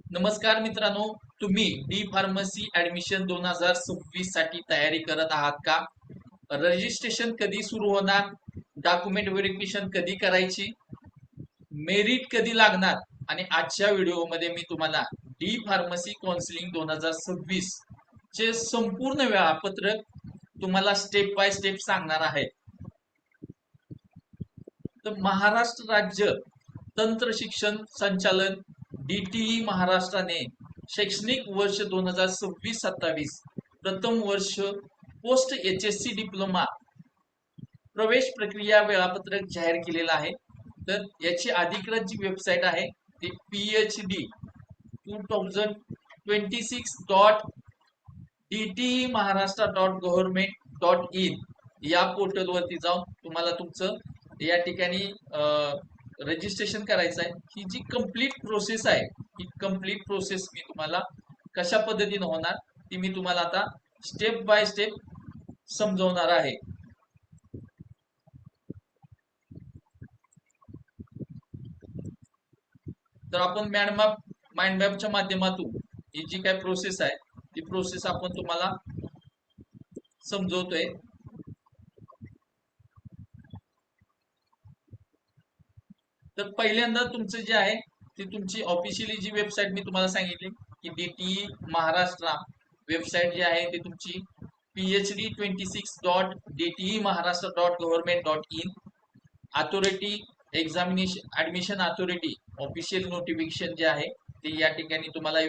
नमस्कार मित्रांनो, तुम्ही डी फार्मसी ऍडमिशन 2026 साठी तयारी करत आहात का? रजिस्ट्रेशन कधी सुरू होणार? डॉक्युमेंट व्हेरिफिकेशन कधी करायची? मेरिट कधी लागणार? आणि आजच्या व्हिडिओमध्ये मी तुम्हाला डी फार्मसी काउन्सिलिंग 2026 चे संपूर्ण वेळापत्रक तुम्हाला स्टेप बाय स्टेप सांगणार आहे. तर महाराष्ट्र राज्य तंत्र शिक्षण संचालन डीटीई महाराष्ट्राने शैक्षणिक वर्ष 2026-27 प्रथम वर्ष पोस्ट एचएससी डिप्लोमा प्रवेश प्रक्रिया वेळापत्रक जाहीर केलेलं आहे. तर याची अधिकृत जी वेबसाईट आहे ती phd2026.dtemaharaashtra.government.in या पोर्टलवरती जाऊन तुम्हाला तुमचं या ठिकाणी रजिस्ट्रेशन करायचं आहे. ही जी कंप्लीट प्रोसेस आहे, ही कंप्लीट प्रोसेस मी तुम्हाला कशा पद्धतीने होणार ती मी तुम्हाला आता स्टेप बाय स्टेप समजवणार आहे. तर आपण माइंड मॅपच्या माध्यमातून ही जी काय प्रोसेस आहे ती प्रोसेस आपण तुम्हाला समजवतोय. तर पहिल्यांदा तुमचं जे आहे ती तुमची ऑफिशियली जी वेबसाईट मी तुम्हाला सांगितली की डीटी महाराष्ट्र वेबसाईट जी आहे ती तुमची phd26.dtemaharaashtra.government.in authority examination admission authority official notification जे आहे ते या ठिकाणी तुम्हाला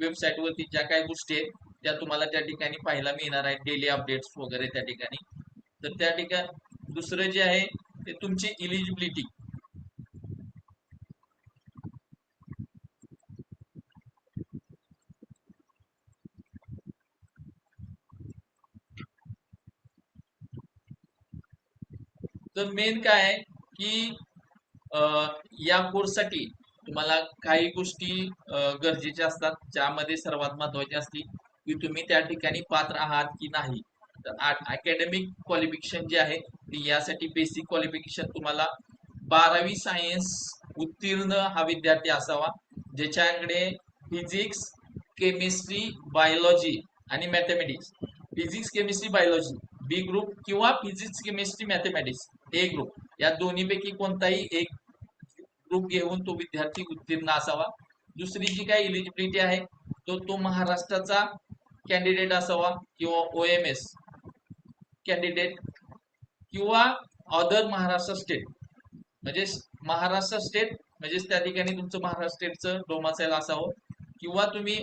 वेबसाईट वरती ज्या काही गोष्टी आहेत त्या तुम्हाला त्या ठिकाणी पाहायला मिळणार आहेत, डेली अपडेट्स वगैरे त्या ठिकाणी. तर त्या ठिकाणी दुसरं जे आहे ते तुमची इलिजिबिलिटी. तर मेन काय आहे की या कोर्ससाठी तुम्हाला काही गोष्टी गरजेच्या असतात, ज्यामध्ये सर्वात महत्वाची असते की तुम्ही त्या ठिकाणी पात्र आहात की नाही. तर अकॅडमिक क्वालिफिकेशन जे आहे ती यासाठी बेसिक क्वालिफिकेशन तुम्हाला 12वी सायन्स उत्तीर्ण हा विद्यार्थी असावा, ज्याच्याकडे फिजिक्स, केमिस्ट्री, बायोलॉजी आणि मॅथमॅटिक्स, फिजिक्स केमिस्ट्री बायोलॉजी बी ग्रुप किंवा फिजिक्स केमिस्ट्री मॅथमॅटिक्स ए ग्रुप, या दोन्हीपैकी कोणताही एक ग्रुप घेऊन तो विद्यार्थी उत्तीर्ण असावा. दुसरी जी काही इलिजिबिलिटी आहे तो महाराष्ट्राचा कॅन्डिडेट असावा किंवा ओएमएस कॅन्डिडेट किंवा अदर महाराष्ट्र स्टेट, म्हणजे महाराष्ट्र स्टेट म्हणजेच त्या ठिकाणी तुमचं महाराष्ट्र स्टेटचं डोमासाईल असावं, किंवा तुम्ही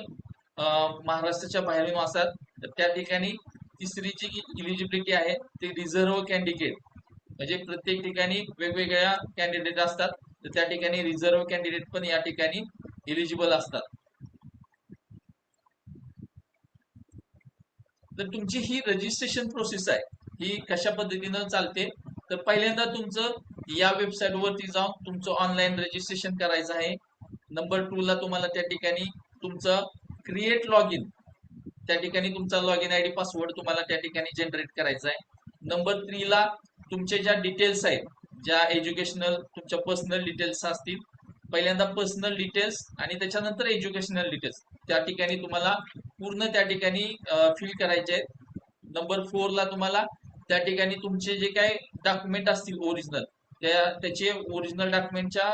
महाराष्ट्राच्या बाहेरून असाल तर त्या ठिकाणी तिसरी जी इलिजिबिलिटी आहे ती रिझर्व्ह कॅन्डिडेट, म्हणजे प्रत्येक ठिकाणी वेगवेगळ्या कॅन्डिडेट असतात, तर त्या ठिकाणी रिझर्व्ह कॅन्डिडेट पण या ठिकाणी एलिजिबल असतात. तर तुमची ही रजिस्ट्रेशन प्रोसेस आहे ही कशा पद्धतीनं चालते. तर पहिल्यांदा तुमचं या वेबसाईट वरती जाऊन तुमचं ऑनलाईन रजिस्ट्रेशन करायचं आहे. नंबर 2 ला तुम्हाला त्या ठिकाणी तुमचं क्रिएट लॉग इन, त्या ठिकाणी तुमचा लॉग इन आयडी पासवर्ड तुम्हाला त्या ठिकाणी जनरेट करायचा आहे. नंबर 3 ला तुमचे ज्या डिटेल्स आहेत, ज्या एज्युकेशनल तुमच्या पर्सनल डिटेल्स असतील, पहिल्यांदा पर्सनल डिटेल्स आणि त्याच्यानंतर एज्युकेशनल डिटेल्स त्या ठिकाणी तुम्हाला पूर्ण त्या ठिकाणी फिल करायचे आहेत. नंबर 4 ला तुम्हाला त्या ठिकाणी तुमचे जे काही डॉक्युमेंट असतील ओरिजिनल, त्याचे ओरिजिनल डॉक्युमेंटच्या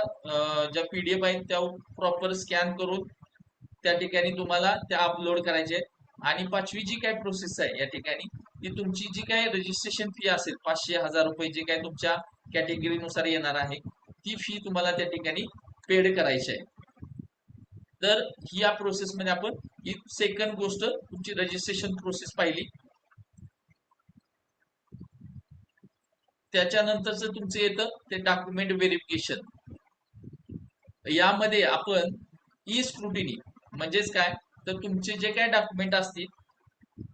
ज्या पीडीएफ आहेत त्या प्रॉपर स्कॅन करून त्या ठिकाणी तुम्हाला त्या अपलोड करायचे आहेत. आणि 5वी जी काय प्रोसेस आहे या ठिकाणी ती तुमची जी काय रजिस्ट्रेशन फी असेल 500,000 रुपये, जे काय तुमच्या कॅटेगरीनुसार येणार आहे ती फी तुम्हाला त्या ठिकाणी पेड करायची आहे. तर ही या प्रोसेसमध्ये आपण ही सेकंड गोष्ट तुमची रजिस्ट्रेशन प्रोसेस पाहिली. त्याच्यानंतरच तुमचं येतं ते डॉक्युमेंट व्हेरिफिकेशन. यामध्ये आपण ई स्क्रुटिनी म्हणजेच काय, तर तुमचे जे काय डॉक्युमेंट असतील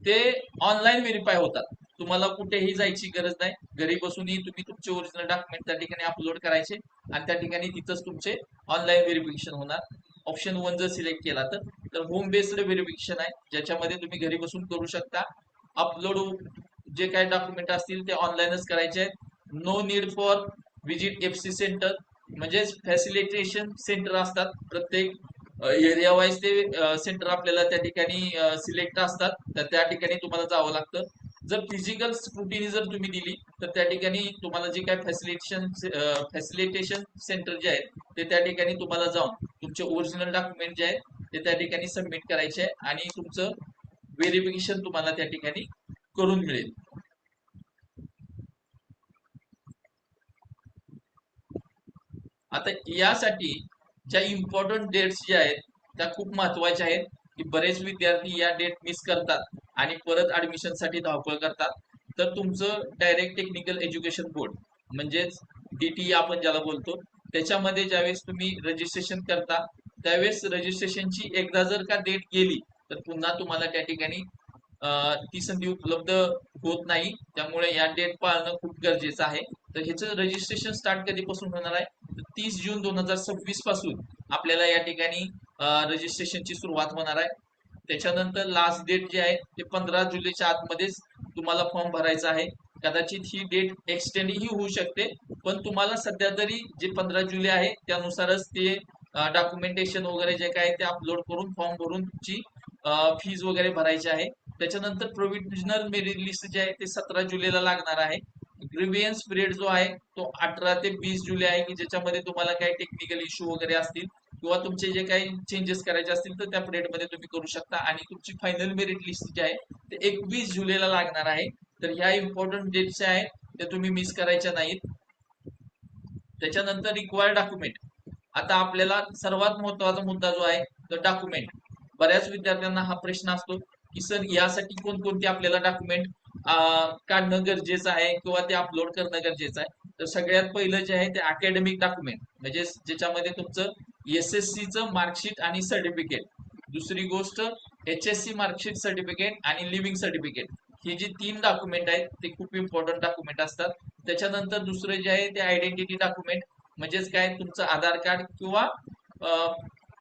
ते ऑनलाईन व्हेरीफाय होतात. तुम्हाला कुठेही जायची गरज नाही, घरी बसूनही तुम्ही तुमचे ओरिजिनल डॉक्युमेंट त्या ठिकाणी अपलोड करायचे आणि त्या ठिकाणी तिथंच तुमचे ऑनलाईन व्हेरिफिकेशन होणार. ऑप्शन 1 जर सिलेक्ट केला तर होम बेस्ड व्हेरिफिकेशन आहे, ज्याच्यामध्ये तुम्ही घरी बसून करू शकता. अपलोड जे काही डॉक्युमेंट असतील ते ऑनलाईनच करायचे आहेत. No need for visit FC center, म्हणजेच फॅसिलिटेशन सेंटर असतात प्रत्येक एरिया वाईज ते सेंटर आपल्याला त्या ठिकाणी सिलेक्ट असतात, तर त्या ठिकाणी तुम्हाला जावं लागतं. जर फिजिकल स्क्रुटिनी जर तुम्ही दिली तर त्या ठिकाणी तुम्हाला जे काय फॅसिलिटेशन सेंटर जे आहेत ते त्या ठिकाणी तुम्हाला जाऊन तुमचे ओरिजिनल डॉक्युमेंट जे आहेत ते त्या ठिकाणी सबमिट करायचे आहे आणि तुमचं व्हेरिफिकेशन तुम्हाला त्या ठिकाणी करून मिळेल. आता यासाठी ज्या इम्पॉर्टंट डेट्स ज्या आहेत त्या खूप महत्वाच्या आहेत, की बरेच विद्यार्थी या डेट मिस करतात आणि परत ऍडमिशन साठी धावपळ करतात. तर तुमचं डायरेक्ट टेक्निकल एज्युकेशन बोर्ड म्हणजेच DTE आपण ज्याला बोलतो, त्याच्यामध्ये ज्यावेळेस तुम्ही रजिस्ट्रेशन करता त्यावेळेस रजिस्ट्रेशनची एकदा जर का डेट गेली तर पुन्हा तुम्हाला त्या ठिकाणी ती संधी उपलब्ध होत नाही. त्यामुळे या डेट पाळणं खूप गरजेचं आहे. तर ह्याचं रजिस्ट्रेशन स्टार्ट कधीपासून होणार आहे? 30 जून 2026 पासून आपल्याला या ठिकाणी रजिस्ट्रेशनची सुरुवात होणार आहे. त्याच्यानंतर लास्ट डेट जी आहे ते 15 जुलैच्या आतमध्येच तुम्हाला फॉर्म भरायचा आहे. कदाचित ही डेट एक्सटेंड ही होऊ शकते, पण तुम्हाला सध्या तरी जे 15 जुलै आहे त्यानुसारच ते डॉक्युमेंटेशन वगैरे जे काय ते अपलोड करून फॉर्म भरून तुमची फीज वगैरे भरायची आहे. त्याच्यानंतर प्रोव्हिजनल मेरिट लिस्ट जे आहे ते 17 जुलैला लागणार आहे. ग्रीवियन्स पिरियड जो आहे तो 18 ते 20 जुलै आहे, की ज्याच्यामध्ये तुम्हाला काही टेक्निकल इश्यू वगैरे असतील किंवा तुमचे जे काही चेंजेस करायचे असतील तर त्या पिरियडमध्ये तुम्ही करू शकता. आणि तुमची फायनल मेरिट लिस्ट जी आहे ते 21 जुलैला लागणार आहे. तर ह्या इम्पॉर्टंट डेट्स आहेत त्या तुम्ही मिस करायच्या नाहीत. त्याच्यानंतर रिक्वायर्ड डॉक्युमेंट. आता आपल्याला सर्वात महत्वाचा मुद्दा जो आहे तो डॉक्युमेंट. बऱ्याच विद्यार्थ्यांना हा प्रश्न असतो की सर यासाठी कोणकोणते आपल्याला डॉक्युमेंट काढणं गरजेचं आहे किंवा ते अपलोड करणं गरजेचं आहे. तर सगळ्यात पहिलं जे आहे ते अकॅडमिक डॉक्युमेंट म्हणजे ज्याच्यामध्ये तुमचं SSCचं मार्कशीट आणि सर्टिफिकेट. दुसरी गोष्ट HSC मार्कशीट सर्टिफिकेट आणि लिव्हिंग सर्टिफिकेट. ही जी 3 डॉक्युमेंट आहेत ते खूप इम्पॉर्टंट डॉक्युमेंट असतात. त्याच्यानंतर दुसरं जे आहे ते आयडेंटिटी डॉक्युमेंट म्हणजेच काय तुमचं आधार कार्ड किंवा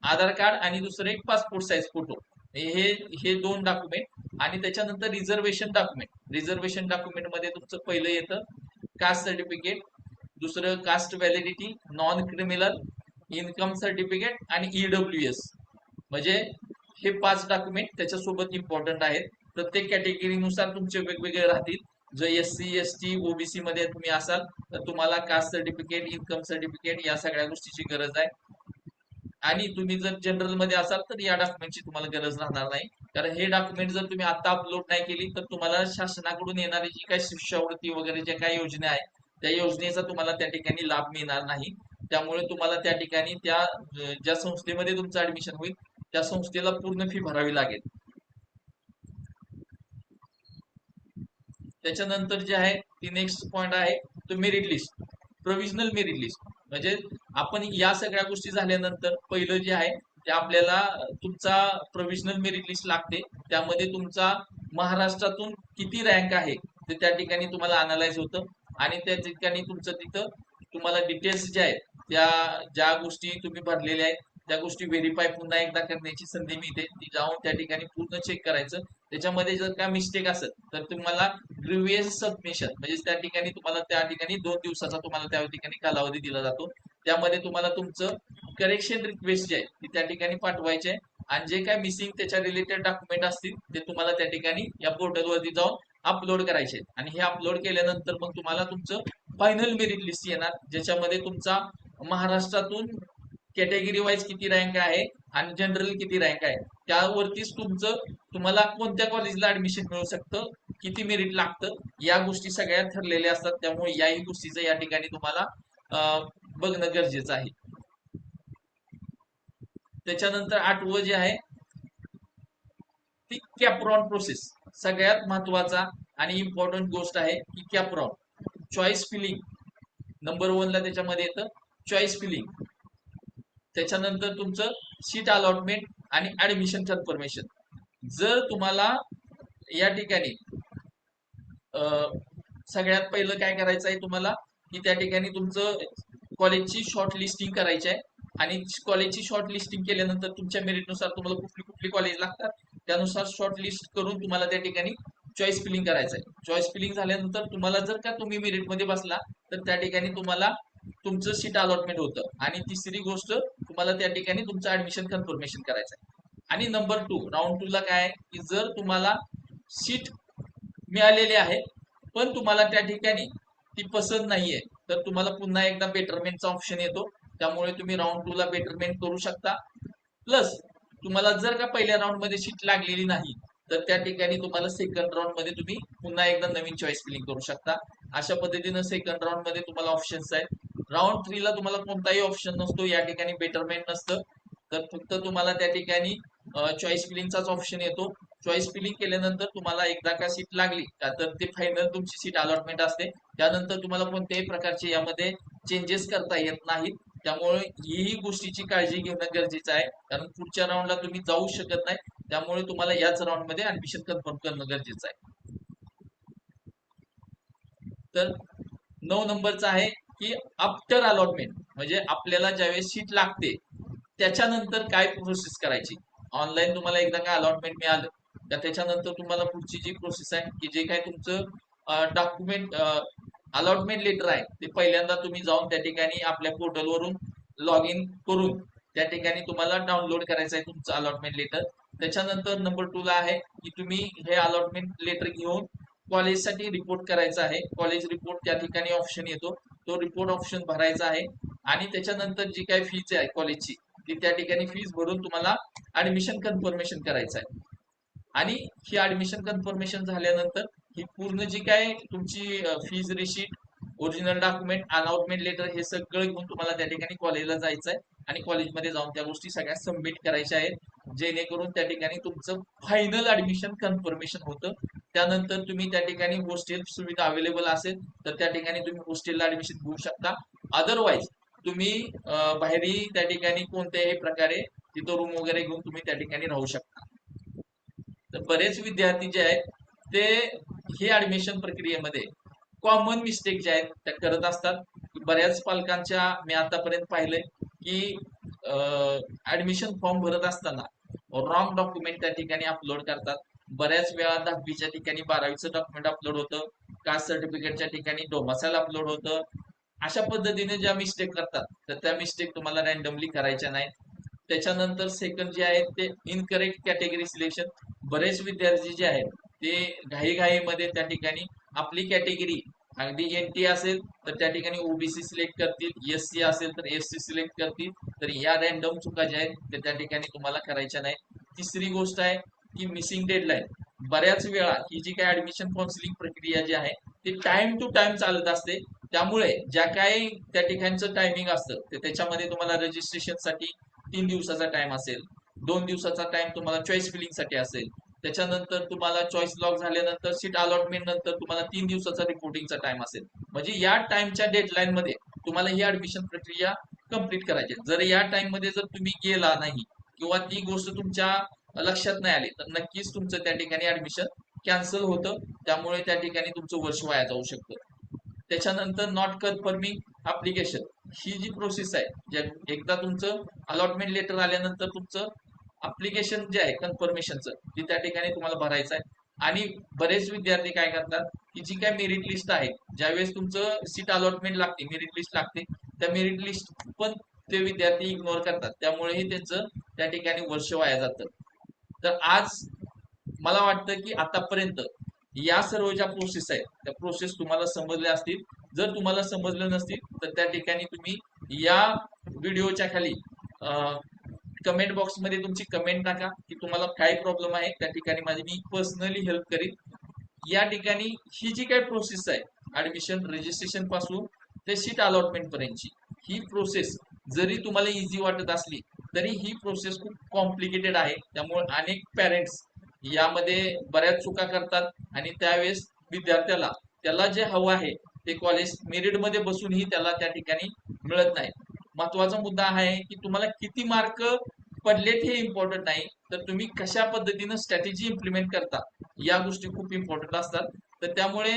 आधार कार्ड आणि दुसरं एक पासपोर्ट साईज फोटो. हे हे 2 डॉक्युमेंट. आणि त्याच्यानंतर रिझर्वेशन डॉक्युमेंट. रिझर्वेशन डॉक्युमेंट मध्ये तुमचं पहिलं येतं कास्ट सर्टिफिकेट, दुसरं caste validity, non criminal, income certificate आणि EWS. म्हणजे हे 5 डॉक्युमेंट त्याच्यासोबत इम्पॉर्टंट आहेत. प्रत्येक कॅटेगरीनुसार तुमचे वेगवेगळे राहतील. जर SC ST OBC मध्ये तुम्ही असाल तर तुम्हाला कास्ट सर्टिफिकेट, इन्कम सर्टिफिकेट या सगळ्या गोष्टीची गरज आहे. आणि तुम्ही जर जनरल मध्ये असाल तर या डॉक्युमेंटची तुम्हाला गरज राहणार नाही. कारण हे डॉक्युमेंट जर तुम्ही आता अपलोड नाही केली तर तुम्हाला शासनाकडून येणारी जी काही शिष्यवृत्ती वगैरे ज्या काही योजना आहे त्या योजनेचा तुम्हाला त्या ठिकाणी लाभ मिळणार नाही. त्यामुळे तुम्हाला त्या ठिकाणी त्या ज्या संस्थेमध्ये तुमचं ऍडमिशन होईल त्या संस्थेला पूर्ण फी भरावी लागेल. त्याच्यानंतर जे आहे ती नेक्स्ट पॉइंट आहे तो merit list. Provisional merit list म्हणजे आपण या सगळ्या गोष्टी झाल्यानंतर पहिलं जे आहे ते आपल्याला तुमचा प्रोव्हिजनल मेरिट लिस्ट लागते. त्यामध्ये तुमचा महाराष्ट्रातून किती रँक आहे ते त्या ठिकाणी तुम्हाला अनालाइज होतं. आणि त्या ठिकाणी तुमचं तिथं तुम्हाला डिटेल्स ज्या आहेत त्या ज्या गोष्टी तुम्ही भरलेल्या आहेत त्या गोष्टी व्हेरीफाय पुन्हा एकदा करण्याची संधी मिळते. ती जाऊन त्या ठिकाणी पूर्ण चेक करायचं. त्याच्यामध्ये जर का मिस्टेक असेल तर तुम्हाला ग्रीवियस सबमिशन म्हणजे त्या ठिकाणी तुम्हाला त्या ठिकाणी 2 दिवसाचा तुम्हाला त्या ठिकाणी कालावधी दिला जातो. त्यामध्ये तुम्हाला तुमचं करेक्शन रिक्वेस्ट जे आहे ती त्या ठिकाणी पाठवायचे आहे. आणि जे काय मिसिंग त्याच्या रिलेटेड डॉक्युमेंट असतील ते तुम्हाला त्या ठिकाणी या पोर्टलवरती जाऊन अपलोड करायचे. आणि हे अपलोड केल्यानंतर मग तुम्हाला तुमचं फायनल मेरिट लिस्ट येणार ज्याच्यामध्ये तुमचा महाराष्ट्रातून कॅटेगरी वाईज किती रँक आहे आणि जनरल किती रँक आहे त्यावरतीच तुमचं तुम्हाला कोणत्या कॉलेजला ऍडमिशन मिळू शकतं, किती मेरिट लागतं या गोष्टी सगळ्या ठरलेल्या असतात. त्यामुळे याही गोष्टीचं या ठिकाणी तुम्हाला बघणं गरजेचं आहे. त्याच्यानंतर 8वं जे आहे ती कॅप्रॉन प्रोसेस. सगळ्यात महत्वाचा आणि इम्पॉर्टंट गोष्ट आहे की कॅप्रॉन चॉईस फिलिंग. नंबर 1 ला त्याच्यामध्ये येतं चॉईस फिलिंग. त्याच्यानंतर तुमचं सीट अलॉटमेंट आणि ऍडमिशन कन्फर्मेशन. जर तुम्हाला या ठिकाणी सगळ्यात पहिलं काय करायचं आहे तुम्हाला की त्या ठिकाणी तुमचं कॉलेजची शॉर्ट लिस्टिंग करायची आहे. आणि कॉलेजची शॉर्ट लिस्टिंग केल्यानंतर तुमच्या मेरिटनुसार तुम्हाला कुठली कुठली कॉलेज लागतात त्यानुसार शॉर्ट लिस्ट करून तुम्हाला त्या ठिकाणी चॉईस फिलिंग करायचं आहे. चॉईस फिलिंग झाल्यानंतर तुम्हाला जर का तुम्ही मेरिटमध्ये बसला तर त्या ठिकाणी तुम्हाला तुमचं सीट अलॉटमेंट होतं आणि तिसरी गोष्ट तुम्हाला त्या ठिकाणी तुमचं ऍडमिशन कन्फर्मेशन करायचं आहे. आणि नंबर 2 राऊंड 2 ला काय आहे की जर तुम्हाला सीट मिळालेली आहे पण तुम्हाला त्या ठिकाणी ती पसंत नाहीये तर तुम्हाला पुन्हा एकदा बेटरमेंटचा ऑप्शन येतो. त्यामुळे तुम्ही राऊंड 2 ला बेटरमेंट करू शकता. प्लस तुम्हाला जर का पहिल्या राऊंड मध्ये सीट लागलेली नाही तर त्या ठिकाणी तुम्हाला सेकंड राऊंड मध्ये तुम्ही पुन्हा एकदा नवीन चॉईस फिलिंग करू शकता. अशा पद्धतीनं सेकंड राऊंड मध्ये तुम्हाला ऑप्शन्स आहेत. राऊंड 3 ला तुम्हाला कोणताही ऑप्शन नसतो, या ठिकाणी बेटरमेंट नसतं, तर फक्त तुम्हाला त्या ठिकाणी चॉईस फिलिंगचाच ऑप्शन येतो. चॉईस फिलिंग केल्यानंतर तुम्हाला एकदा का सीट लागली का तर ते फायनल तुमची सीट अलॉटमेंट असते. त्यानंतर तुम्हाला कोणत्याही प्रकारचे यामध्ये चेंजेस करता येत नाहीत. त्यामुळे ही गोष्टीची काळजी घेणं गरजेचं आहे, कारण पुढच्या राऊंडला तुम्ही जाऊ शकत नाही. त्यामुळे तुम्हाला याच राऊंड मध्ये ऍडमिशन कन्फर्म करणं गरजेचं आहे. तर 9 नंबरचा आहे की आफ्टर अलॉटमेंट, म्हणजे आपल्याला ज्यावेळेस सीट लागते त्याच्यानंतर काय प्रोसेस करायची. ऑनलाईन तुम्हाला एकदा काय अलॉटमेंट मिळालं तर त्याच्यानंतर तुम्हाला पुढची जी प्रोसेस आहे की जे काय तुमचं डॉक्युमेंट अलॉटमेंट लेटर आहे ते पहिल्यांदा तुम्ही जाऊन त्या ठिकाणी आपल्या पोर्टलवरून लॉग इन करून त्या ठिकाणी तुम्हाला डाउनलोड करायचं आहे तुमचं अलॉटमेंट लेटर. त्याच्यानंतर नंबर 2 ला आहे की तुम्ही हे अलॉटमेंट लेटर घेऊन कॉलेजसाठी रिपोर्ट करायचा आहे. कॉलेज रिपोर्ट त्या ठिकाणी ऑप्शन येतो, तो रिपोर्ट ऑप्शन भरायचा आहे आणि त्याच्यानंतर जी काही फीज आहे कॉलेजची ती त्या ठिकाणी फीज भरून तुम्हाला ऍडमिशन कन्फर्मेशन करायचं आहे. आणि ही ऍडमिशन कन्फर्मेशन झाल्यानंतर ही पूर्ण जी काय तुमची fees receipt, original document, allotment letter हे सगळं घेऊन तुम्हाला त्या ठिकाणी कॉलेजला जायचं आहे आणि कॉलेजमध्ये जाऊन त्या गोष्टी सगळ्या सबमिट करायच्या आहेत, जेणेकरून त्या ठिकाणी तुमचं फायनल ऍडमिशन कन्फर्मेशन होतं. त्यानंतर तुम्ही त्या ठिकाणी हॉस्टेल सुविधा अवेलेबल असेल तर त्या ठिकाणी तुम्ही हॉस्टेलला ऍडमिशन घेऊ शकता. अदरवाईज तुम्ही बाहेरही त्या ठिकाणी कोणत्याही प्रकारे तिथं रूम वगैरे घेऊन तुम्ही त्या ठिकाणी राहू शकता. तर बरेच विद्यार्थी जे आहेत ते हे ऍडमिशन प्रक्रियेमध्ये कॉमन मिस्टेक जे आहेत त्या करत असतात. बऱ्याच पालकांच्या मी आतापर्यंत पाहिलंय की ऍडमिशन फॉर्म भरत असताना रॉंग डॉक्युमेंट त्या ठिकाणी अपलोड करतात. बऱ्याच वेळा 10वीच्या ठिकाणी 12वीचं डॉक्युमेंट अपलोड होतं, कास्ट सर्टिफिकेटच्या ठिकाणी डोमासाईल अपलोड होतं. अशा पद्धतीने ज्या मिस्टेक करतात तर त्या मिस्टेक तुम्हाला रॅन्डमली करायच्या नाहीत. त्याच्यानंतर सेकंड जे आहे ते इनकरेक्ट कॅटेगरी सिलेक्शन. बरेच विद्यार्थी जे आहेत ते घाईघाईमध्ये त्या ठिकाणी आपली कॅटेगरी अगदी एनटी असेल तर त्या ठिकाणी ओबीसी सिलेक्ट करतील, एससी असेल तर एससी सिलेक्ट करतील. तर या रॅन्डम चुका ज्या आहेत ते त्या ठिकाणी तुम्हाला करायच्या नाही. तिसरी गोष्ट आहे की मिसिंग डेडलाईन. बऱ्याच वेळा ही जी काही ऍडमिशन काउन्सिलिंग प्रक्रिया जी आहे ती टाइम टू टाइम चालत असते. त्यामुळे ज्या काही त्या ठिकाणचं टायमिंग असतं ते त्याच्यामध्ये तुम्हाला रजिस्ट्रेशनसाठी 3 दिवसाचा टाइम असेल, 2 दिवसाचा टाइम तुम्हाला चॉईस फिलिंगसाठी असेल, त्याच्यानंतर तुम्हाला चॉईस लॉक झाल्यानंतर सीट अलॉटमेंट नंतर तुम्हाला 3 दिवसाचा रिपोर्टिंगचा टाइम असेल. म्हणजे या टाइमच्या डेडलाईन मध्ये तुम्हाला ही ऍडमिशन प्रक्रिया कंप्लीट करायची. जर या टाइम मध्ये जर तुम्ही गेला नाही किंवा ती गोष्ट तुमच्या लक्षात नाही आली तर नक्कीच तुमचं त्या ठिकाणी ऍडमिशन कॅन्सल होतं. त्यामुळे त्या ठिकाणी तुमचं वर्ष वाया जाऊ शकतं. त्याच्यानंतर नॉट कन्फर्मिंग अप्लिकेशन ही जी प्रोसेस आहे, ज्या एकदा तुमचं अलॉटमेंट लेटर आल्यानंतर तुमचं अप्लिकेशन जे आहे कन्फर्मेशनचं ते त्या ठिकाणी तुम्हाला भरायचं आहे. आणि बरेच विद्यार्थी काय करतात की जी काय मेरिट लिस्ट आहे, ज्यावेळेस तुमचं सीट अलॉटमेंट लागते, मेरिट लिस्ट लागते, त्या मेरिट लिस्ट पण ते विद्यार्थी इग्नोर करतात. त्यामुळेही त्यांचं त्या ठिकाणी वर्ष वाया जातं. तर आज मला वाटतं की आतापर्यंत या सर्व ज्या प्रोसेस आहेत त्या प्रोसेस तुम्हाला समजल्या असतील. जर तुम्हाला समजलं नसतील तर त्या ठिकाणी तुम्ही या व्हिडिओच्या खाली कमेंट बॉक्समध्ये तुमची कमेंट टाका की तुम्हाला काय प्रॉब्लेम आहे, त्या ठिकाणी माझी मी पर्सनली हेल्प करीन. या ठिकाणी ही जी काही प्रोसेस आहे ऍडमिशन रजिस्ट्रेशन पासून ते सीट अलॉटमेंट पर्यंतची ही प्रोसेस जरी तुम्हाला इझी वाटत असली तरी ही प्रोसेस खूप कॉम्प्लिकेटेड आहे. त्यामुळे अनेक पॅरेंट्स यामध्ये बऱ्याच चुका करतात आणि त्यावेळेस विद्यार्थ्याला त्याला जे हवं आहे ते कॉलेज मेरिटमध्ये बसूनही त्याला त्या ठिकाणी मिळत नाही. महत्वाचा मुद्दा आहे की तुम्हाला किती मार्क पडलेत हे इम्पॉर्टंट नाही, तर तुम्ही कशा पद्धतीनं स्ट्रॅटेजी इम्प्लिमेंट करता या गोष्टी खूप इम्पॉर्टंट असतात. तर त्यामुळे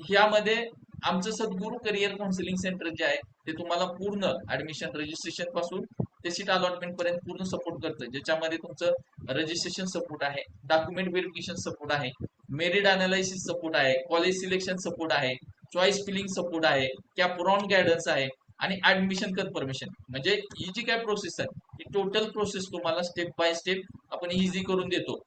यामध्ये आमचं सद्गुरू करिअर काउन्सिलिंग सेंटर जे आहे ते तुम्हाला पूर्ण ऍडमिशन रजिस्ट्रेशन पासून ते सीट अलॉटमेंट पर्यंत पूर्ण सपोर्ट करतं, ज्याच्यामध्ये तुमचं रजिस्ट्रेशन सपोर्ट आहे, डॉक्युमेंट व्हेरिफिकेशन सपोर्ट आहे, मेरिट अनालिसिस सपोर्ट आहे, कॉलेज सिलेक्शन सपोर्ट आहे, चॉईस फिलिंग सपोर्ट आहे, कॅपराउंड गायडन्स आहे. आणि ऍडमिशन कन्फर्मेशन. म्हणजे ही जी काय प्रोसेस आहे ही टोटल प्रोसेस तुम्हाला स्टेप बाय स्टेप आपण इझी करून देतो.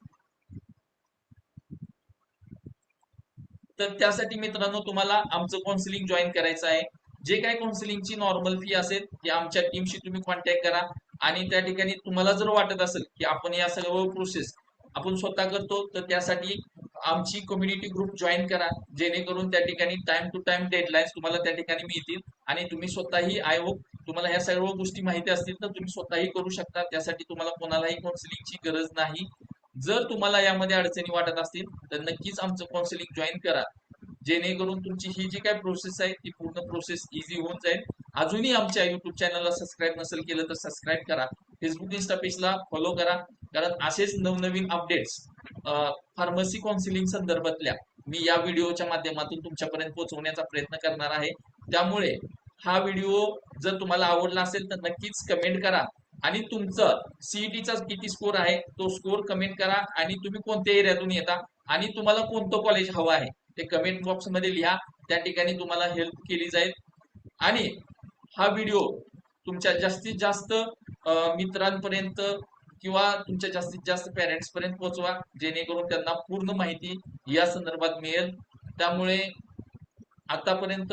तर त्यासाठी मित्रांनो तुम्हाला आमचं काउन्सिलिंग जॉईन करायचं आहे. जे काय काउन्सिलिंगची नॉर्मल फी असेल ती आमच्या टीमशी तुम्ही कॉन्टॅक्ट करा. आणि त्या ठिकाणी तुम्हाला जर वाटत असेल की आपण या सर्व प्रोसेस आपण स्वतः करतो, तर त्यासाठी आमची कम्युनिटी ग्रुप जॉईन करा, जेणेकरून त्या ठिकाणी टाइम टू टाइम डेडलाईन्स तुम्हाला त्या ठिकाणी मिळतील. आणि तुम्ही स्वतःही, आय होप तुम्हाला ह्या सर्व गोष्टी माहिती असतील तर तुम्ही स्वतःही करू शकता. त्यासाठी तुम्हाला कोणालाही काउन्सिलिंगची गरज नाही. जर तुम्हाला यामध्ये अडचणी वाटत असतील तर नक्कीच आमचं काउन्सिलिंग जॉईन करा, जेणेकरून तुमची ही जी काय प्रोसेस आहे ती पूर्ण प्रोसेस इझी होऊन जाईल. अजूनही आमच्या युट्यूब चॅनलला सबस्क्राईब नसेल केलं तर सबस्क्राईब करा. फेसबुक इंस्टा पेजला फॉलो करा, कारण असेच नवनवीन अपडेट्स फार्मसी काउन्सिलिंग संदर्भातल्या मी या व्हिडिओच्या माध्यमातून तुमच्यापर्यंत पोहोचवण्याचा प्रयत्न करणार आहे. त्यामुळे हा व्हिडिओ जर तुम्हाला आवडला असेल तर नक्कीच कमेंट करा. आणि तुमचा सीईटीचा किती स्कोर आहे तो स्कोर कमेंट करा. आणि तुम्ही कोणत्या एरियातून येता आणि तुम्हाला कोणतं कॉलेज हवं आहे ते कमेंट बॉक्स मध्ये लिहा. त्या ठिकाणी तुम्हाला हेल्प केली जाईल. आणि हा व्हिडिओ तुमच्या जास्तीत जास्त मित्रांपर्यंत किंवा तुमच्या जास्तीत जास्त पेरेंट्स पर्यंत पोहोचवा, जेणेकरून त्यांना पूर्ण माहिती या संदर्भात मिळेल. त्यामुळे आतापर्यंत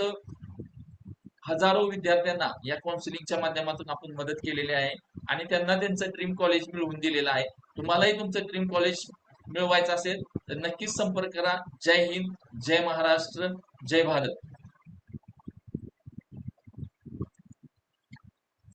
हजारो विद्यार्थ्यांना या काउन्सिलिंगच्या माध्यमातून आपण मदत केलेली आहे आणि त्यांना त्यांचं ड्रीम कॉलेज मिळवून दिलेलं आहे. तुम्हालाही तुमचं ड्रीम कॉलेज मिळवायचं असेल तर नक्कीच संपर्क करा. जय हिंद, जय महाराष्ट्र, जय भारत.